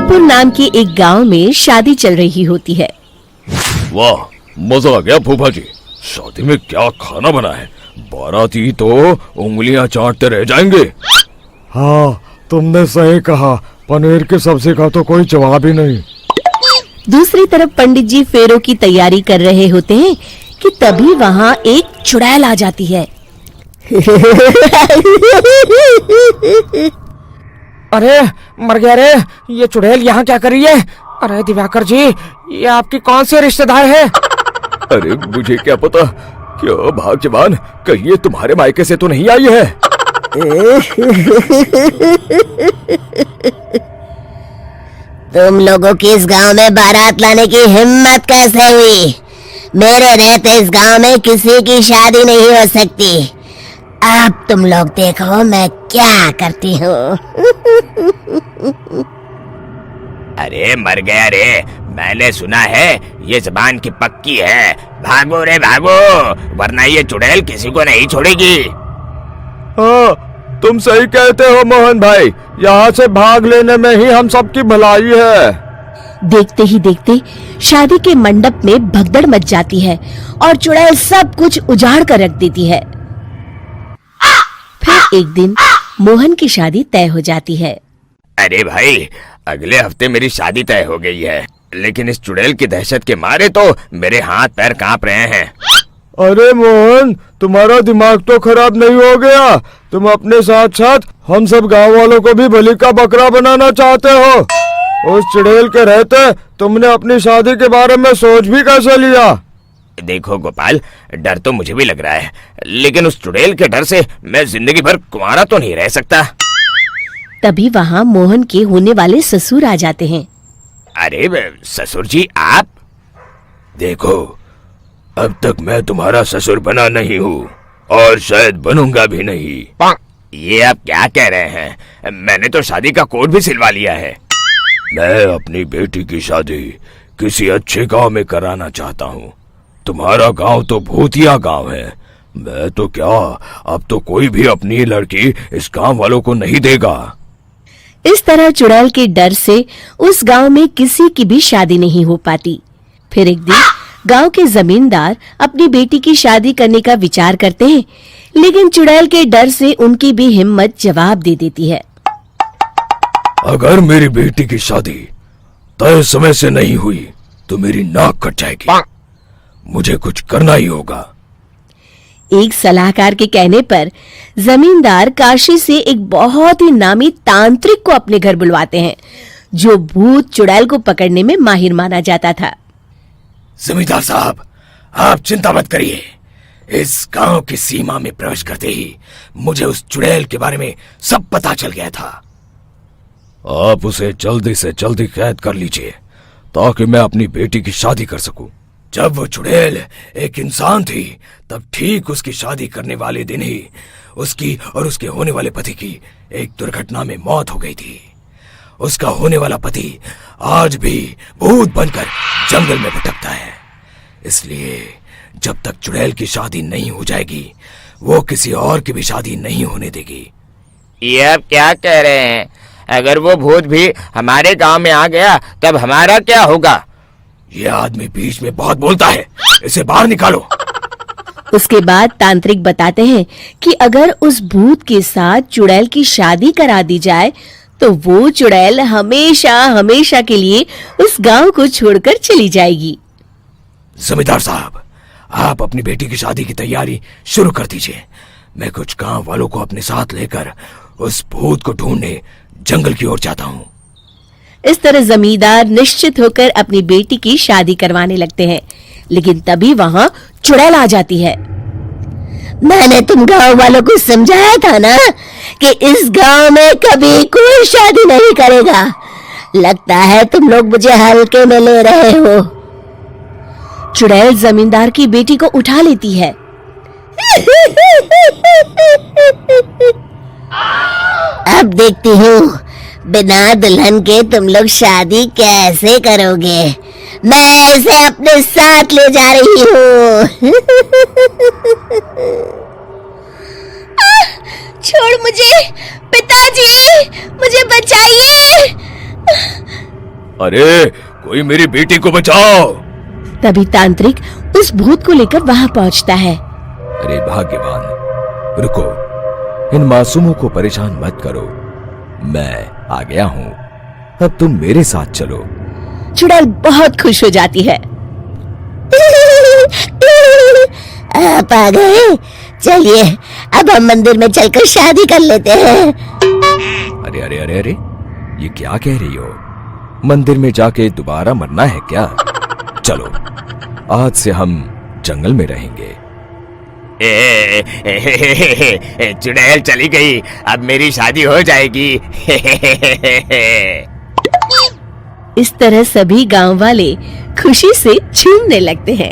भागपुर नाम के एक गांव में शादी चल रही होती है। वाह, मजा आ गया फूफा जी। शादी में क्या खाना बना है, बाराती तो उंगलियां चाटते रह जाएंगे। हाँ, तुमने सही कहा, पनीर की सब्जी का तो कोई जवाब ही नहीं। दूसरी तरफ पंडित जी फेरों की तैयारी कर रहे होते हैं कि तभी वहाँ एक चुड़ैल आ जाती है। अरे मर गया रे, ये चुड़ैल यहाँ क्या कर रही है? अरे दिवाकर जी, ये आपकी कौन सी रिश्तेदार है? अरे मुझे क्या पता, क्यों भाग्यवान, कहीं ये तुम्हारे मायके से तो नहीं आई है? तुम लोगों की इस गांव में बारात लाने की हिम्मत कैसे हुई? मेरे रहते इस गांव में किसी की शादी नहीं हो सकती। अब तुम लोग देखो मैं क्या करती हूँ। अरे मर गया रे, मैंने सुना है ये जबान की पक्की है। भागो रे भागो, वरना ये चुड़ैल किसी को नहीं छोड़ेगी। हाँ, तुम सही कहते हो मोहन भाई, यहाँ से भाग लेने में ही हम सबकी भलाई है। देखते ही देखते शादी के मंडप में भगदड़ मच जाती है और चुड़ैल सब कुछ उजाड़ कर रख देती है। फिर एक दिन मोहन की शादी तय हो जाती है। अरे भाई, अगले हफ्ते मेरी शादी तय हो गई है, लेकिन इस चुड़ैल की दहशत के मारे तो मेरे हाथ पैर कांप रहे हैं। अरे मोहन, तुम्हारा दिमाग तो खराब नहीं हो गया? तुम अपने साथ साथ हम सब गांव वालों को भी बलि का बकरा बनाना चाहते हो? उस चुड़ैल के रहते तुमने अपनी शादी के बारे में सोच भी कैसे लिया? देखो गोपाल, डर तो मुझे भी लग रहा है, लेकिन उस चुड़ैल के डर से मैं जिंदगी भर कुंवारा तो नहीं रह सकता। तभी वहाँ मोहन के होने वाले ससुर आ जाते हैं। अरे ससुर जी, आप? देखो, अब तक मैं तुम्हारा ससुर बना नहीं हूँ और शायद बनूंगा भी नहीं। ये आप क्या कह रहे हैं? मैंने तो शादी का कोड भी सिलवा लिया है। मैं अपनी बेटी की शादी किसी अच्छे गांव में कराना चाहता हूँ। तुम्हारा गांव तो भूतिया गांव है। मैं तो क्या, अब तो कोई भी अपनी लड़की इस गांव वालों को नहीं देगा। इस तरह चुड़ैल के डर से उस गांव में किसी की भी शादी नहीं हो पाती। फिर एक दिन गांव के जमींदार अपनी बेटी की शादी करने का विचार करते हैं, लेकिन चुड़ैल के डर से उनकी भी हिम्मत जवाब दे देती है। अगर मेरी बेटी की शादी तय समय से नहीं हुई तो मेरी नाक कट जाएगी। मुझे कुछ करना ही होगा। एक सलाहकार के कहने पर जमींदार काशी से एक बहुत ही नामी तांत्रिक को अपने घर बुलवाते हैं, जो भूत चुड़ैल को पकड़ने में माहिर माना जाता था। जमींदार साहब, आप चिंता मत करिए। इस गांव की सीमा में प्रवेश करते ही मुझे उस चुड़ैल के बारे में सब पता चल गया था। आप उसे जल्दी से जल्दी कैद कर लीजिए ताकि मैं अपनी बेटी की शादी कर सकूं। जब वो चुड़ैल एक इंसान थी, तब ठीक उसकी शादी करने वाले दिन ही उसकी और उसके होने वाले पति की एक दुर्घटना में मौत हो गई थी। उसका होने वाला पति आज भी भूत बनकर जंगल में भटकता है। इसलिए जब तक चुड़ैल की शादी नहीं हो जाएगी, वो किसी और की भी शादी नहीं होने देगी। ये आप क्या कह रहे हैं? अगर वो भूत भी हमारे गांव में आ गया तब हमारा क्या होगा? ये आदमी बीच में बहुत बोलता है, इसे बाहर निकालो। उसके बाद तांत्रिक बताते हैं कि अगर उस भूत के साथ चुड़ैल की शादी करा दी जाए तो वो चुड़ैल हमेशा हमेशा के लिए उस गांव को छोड़कर चली जाएगी। जमींदार साहब, आप अपनी बेटी की शादी की तैयारी शुरू कर दीजिए। मैं कुछ गांव वालों को अपने साथ लेकर उस भूत को ढूंढने जंगल की ओर जाता हूँ। इस तरह जमींदार निश्चित होकर अपनी बेटी की शादी करवाने लगते हैं, लेकिन तभी वहाँ चुड़ैल आ जाती है। मैंने तुम गांव वालों को समझाया था ना कि इस गांव में कभी कोई शादी नहीं करेगा। लगता है तुम लोग मुझे हल्के में ले रहे हो। चुड़ैल जमींदार की बेटी को उठा लेती है। अब देखती हूँ बिना दुल्हन के तुम लोग शादी कैसे करोगे। मैं इसे अपने साथ ले जा रही हूँ। छोड़ मुझे, पिताजी, मुझे बचाइए। अरे कोई मेरी बेटी को बचाओ। तभी तांत्रिक उस भूत को लेकर वहां पहुंचता है। अरे भाग्यवान, रुको, इन मासूमों को परेशान मत करो, मैं आ गया हूँ, अब तुम मेरे साथ चलो। चुड़ैल बहुत खुश हो जाती है। आप आ गए, चलिए अब हम मंदिर में चलकर शादी कर लेते हैं। अरे अरे अरे अरे, ये क्या कह रही हो? मंदिर में जाके दोबारा मरना है क्या? चलो, आज से हम जंगल में रहेंगे। चुड़ैल चली गई, अब मेरी शादी हो जाएगी। इस तरह सभी गांव वाले खुशी से झूमने लगते हैं।